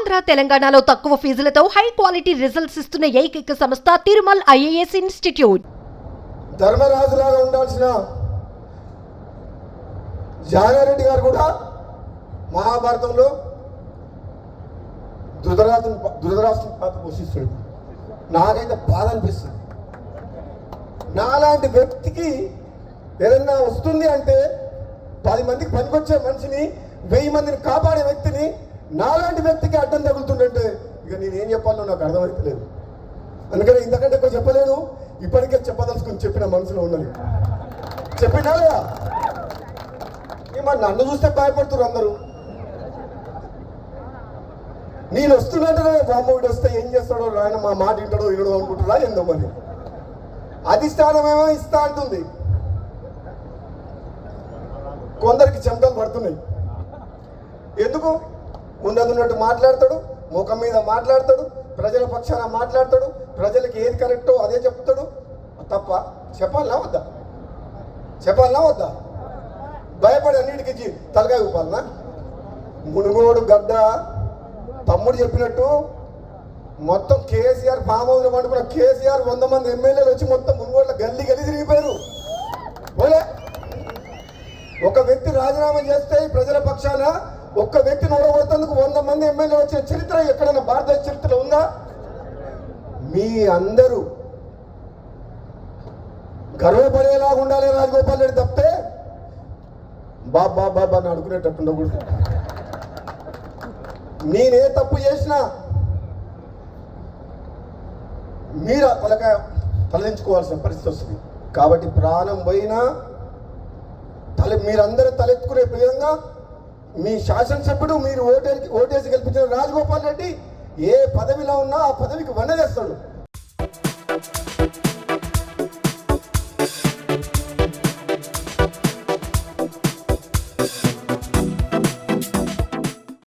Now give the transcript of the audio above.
ఆంధ్ర తెలంగాణలో తక్కువ ఫీజులతో high quality results ఇస్తున్న ఏకైక సంస్థ తిరుమల్ ఐఏఎస్ ఇన్స్టిట్యూట్. ధర్మరాజులాగా ఉండాల్సిన జానారెడ్డి గారు కూడా మహాభారతంలో ధృతరాష్ట్రుని పాత్ర పోషిస్తాడు. నాకైతే బాధ అనిపిస్తుంది. నాలాంటి వ్యక్తికి ఏదన్నా వస్తుంది అంటే 10 మందికి పనికొచ్చే మనిషిని 1000 మందిని కాపాడే వ్యక్తిని నాలాంటి వ్యక్తికి అడ్డం తగులుతుందంటే ఇక నేనేం చెప్పాలో నాకు అర్థమవుతలేదు. అందుకని ఇంతకంటే ఎక్కువ చెప్పలేదు. ఇప్పటికే చెప్పదలుచుకుని చెప్పిన మనసులో ఉన్నది చెప్పినా లేదా? మరి నన్ను చూస్తే భయపడుతున్నారు అందరూ. నేను వస్తున్నట్టే బామ్మోడు వస్తే ఏం చేస్తాడో ఆయన మా మాట వింటాడో వినడో అనుకుంటున్నా ఏందో. మరి అధిష్టానం ఏమో ఇస్తా అంటుంది, కొందరికి చెమటలు పడుతున్నాయి. ఎందుకు? ఉన్నట్టు మాట్లాడతాడు, ముఖం మీద మాట్లాడతాడు, ప్రజల పక్షాన మాట్లాడతాడు, ప్రజలకి ఏది కరెక్టో అదే చెప్తాడు. తప్ప చెప్పాలనా వద్దా? చెప్పాలనా వద్దా? భయపడి అన్నిటికి తలకాయ ఊపాలనా? మునుగోడు గడ్డ తమ్ముడు చెప్పినట్టు మొత్తం కేసీఆర్ ఫామ్ హౌస్లో పండుకున్న కేసీఆర్ 100 మంది ఎమ్మెల్యేలు వచ్చి మొత్తం మునుగోడులో గల్లీ తిరిగిపోయారు. పోలే ఒక వ్యక్తి రాజీనామా చేస్తే ప్రజల పక్షాన ఒక్క వ్యక్తిని ఓడగొట్టేందుకు 100 మంది ఎమ్మెల్యేలు వచ్చిన చరిత్ర ఎక్కడైనా భారతదేశ చరిత్రలో ఉందా? మీ అందరూ గర్వపడేలాగా ఉండాలి రాజగోపాల్ రెడ్డి తప్పితే బాబా బాబా అని అనుకునేటట్టు ఉండకూడదు. నేనే తప్పు చేసినా మీరు తలదించుకోవాల్సిన పరిస్థితి వస్తుంది. కాబట్టి ప్రాణం పోయినా మీరందరూ తలెత్తుకునే విధంగా మీ శాసనసభ్యుడు మీరు ఓటేసి గెలిపించిన రాజగోపాల్ రెడ్డి ఏ పదవిలో ఉన్నా ఆ పదవికి వన్నదేస్తాడు.